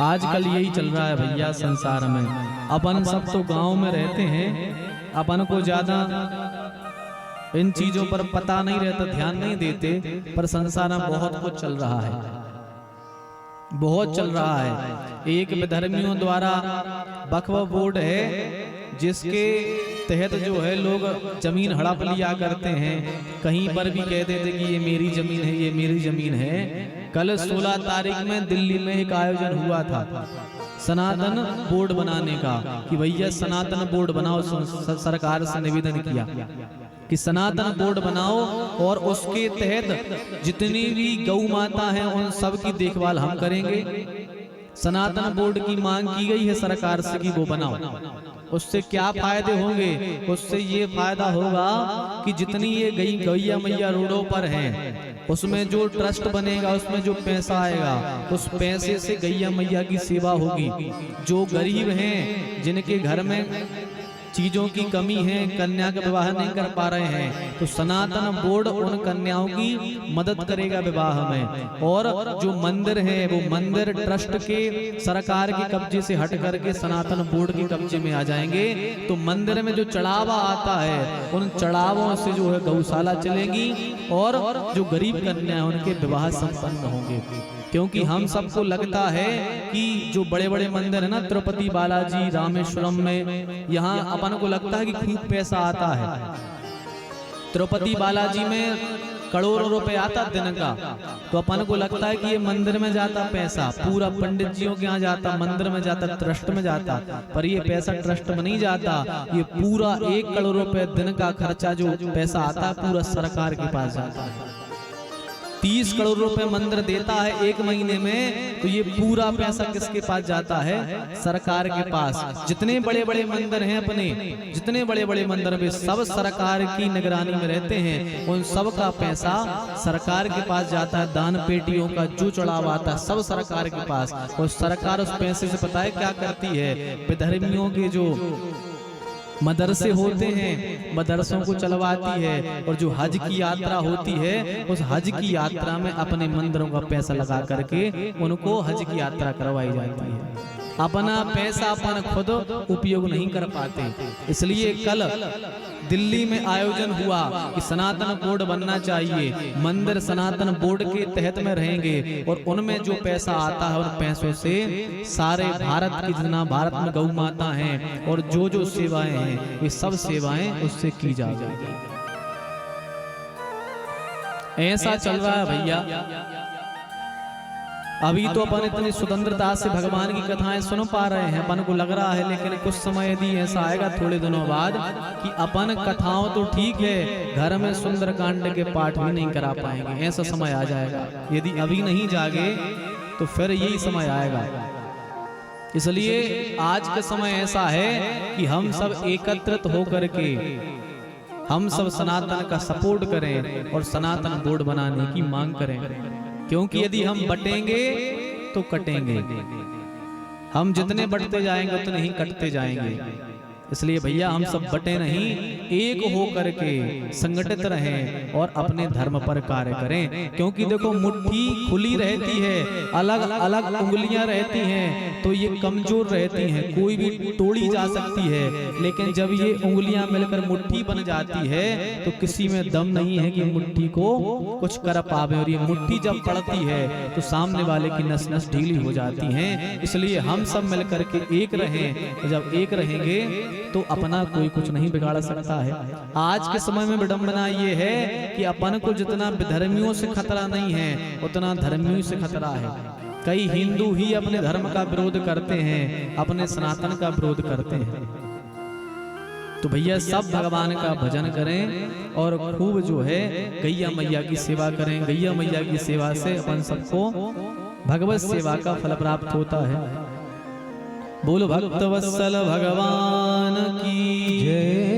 आजकल यही चल रहा है भैया संसार में। अपन सब तो गांव में रहते हैं, अपन को ज्यादा इन चीजों पर पता नहीं रहता, ध्यान नहीं देते, पर संसार में बहुत कुछ चल रहा है, बहुत चल रहा है। एक विधर्मियों द्वारा वक्फ बोर्ड है जिसके तहत जो है लोग जमीन हड़प लिया करते हैं, कहीं पर भी कह देते कि ये मेरी जमीन है, ये मेरी जमीन है। कल 16 तारीख में दिल्ली में एक आयोजन हुआ था सनातन बोर्ड बनाने का, कि भैया सनातन बोर्ड बनाओ। सरकार से निवेदन किया कि सनातन बोर्ड बनाओ और उसके तहत जितनी भी गौ माता हैं उन सब की देखभाल हम करेंगे। सनातन बोर्ड की मांग की गई है सरकार से कि वो बनाओ। उससे क्या फायदे होंगे? उससे ये फायदा होगा कि जितनी ये गैया मैया रोडों पर हैं उसमें जो ट्रस्ट बनेगा, उसमें जो पैसा आएगा, उस पैसे से गैया मैया की सेवा होगी। जो गरीब हैं, जिनके घर में चीजों की कमी है, कन्या का विवाह नहीं कर पा रहे हैं, तो सनातन बोर्ड उन कन्याओं की मदद करेगा विवाह में। और जो मंदिर है वो मंदिर ट्रस्ट के सरकार के कब्जे से हट करके सनातन बोर्ड के कब्जे में आ जाएंगे। तो मंदिर में जो चढ़ावा आता है उन चढ़ावों से जो है गौशाला चलेगी और जो गरीब कन्या है उनके विवाह संपन्न होंगे। क्योंकि हम सबको लगता है कि जो बड़े बड़े मंदिर है ना, तिरुपति बालाजी, रामेश्वरम में, यहाँ अपन को लगता है कि खूब पैसा आता है। तिरुपति बालाजी में करोड़ों रुपए आता दिन का, तो अपन को लगता है कि ये मंदिर में जाता पैसा, पूरा पंडित जियों के यहाँ जाता, मंदिर में जाता, ट्रस्ट में जाता। पर ये पैसा ट्रस्ट में नहीं जाता, ये पूरा 1 करोड़ रुपए दिन का खर्चा जो पैसा आता है पूरा सरकार के पास जाता है। 30 करोड़ रुपए मंदिर देता है 1 महीने में, तो ये पूरा पैसा किसके पास जाता है? सरकार के पास। जितने बड़े बड़े मंदिर हैं अपने, जितने बड़े बड़े मंदिर में सब सरकार की निगरानी में रहते हैं, उन सब का पैसा सरकार के पास जाता है। दान पेटियों का जो चढ़ावा आता है सब सरकार के पास, और सरकार उस पैसे से पता है क्या करती है? विधर्मियों के जो मदरसे होते हैं, मदरसों को चलवाती है, और जो हज की यात्रा होती है उस हज की यात्रा में अपने मंदिरों का पैसा लगा करके उनको हज की यात्रा करवाई जाती है। अपना पैसा अपन खुद उपयोग नहीं कर पाते। इसलिए कल दिल्ली में आयोजन हुआ कि सनातन बोर्ड बनना चाहिए, मंदिर सनातन बोर्ड के तहत में रहेंगे, और उनमें जो पैसा आता है उन पैसों से सारे भारत की जितना भारत में गौ माता हैं और जो जो सेवाएं हैं ये सब सेवाएं उससे की जाएगी। ऐसा चल रहा है भैया। अभी तो अपन इतनी स्वतंत्रता से भगवान की कथाएं सुन पा रहे हैं, अपन को लग रहा है, लेकिन कुछ समय यदि ऐसा आएगा थोड़े दिनों बाद कि अपन कथाओं तो ठीक है, घर में सुंदरकांड के पाठ भी नहीं करा पाएंगे। ऐसा समय आ जाएगा, यदि अभी नहीं जागे तो फिर यही समय आएगा। इसलिए आज का समय ऐसा है कि हम सब एकत्रित होकर के हम सब सनातन का सपोर्ट करें और सनातन बोर्ड बनाने की मांग करें। क्योंकि यदि हम बटेंगे तो कटेंगे, हम जितने बढ़ते जाएंगे उतने ही कटते जाएंगे। इसलिए भैया हम सब बटे नहीं, एक हो करके संगठित रहें और अपने धर्म पर कार्य करें। क्योंकि देखो मुट्ठी खुली रहती है, अलग अलग उंगलियां रहती हैं तो ये कमजोर रहती हैं, कोई भी तोड़ी जा सकती है। लेकिन जब ये उंगलियां मिलकर मुट्ठी बन जाती है तो किसी में दम नहीं है कि मुट्ठी को कुछ कर पावे। और ये मुट्ठी जब पड़ती है तो सामने वाले की नस नस ढीली हो जाती है। इसलिए हम सब मिलकर के एक रहें, जब एक रहेंगे तो अपना कोई कुछ नहीं बिगाड़ सकता है। आज के समय में विडंबना ये है कि अपन को जितना विधर्मियों से खतरा नहीं है उतना धर्मियों से खतरा है। कई हिंदू ही अपने धर्म का विरोध करते हैं, अपने सनातन का विरोध करते हैं। तो भैया सब भगवान का भजन करें और खूब जो है गैया मैया की सेवा करें। गैया मैया की सेवा से अपन सबको भगवत सेवा का फल प्राप्त होता है। बोलो भक्तवत्सल भगवान की जय।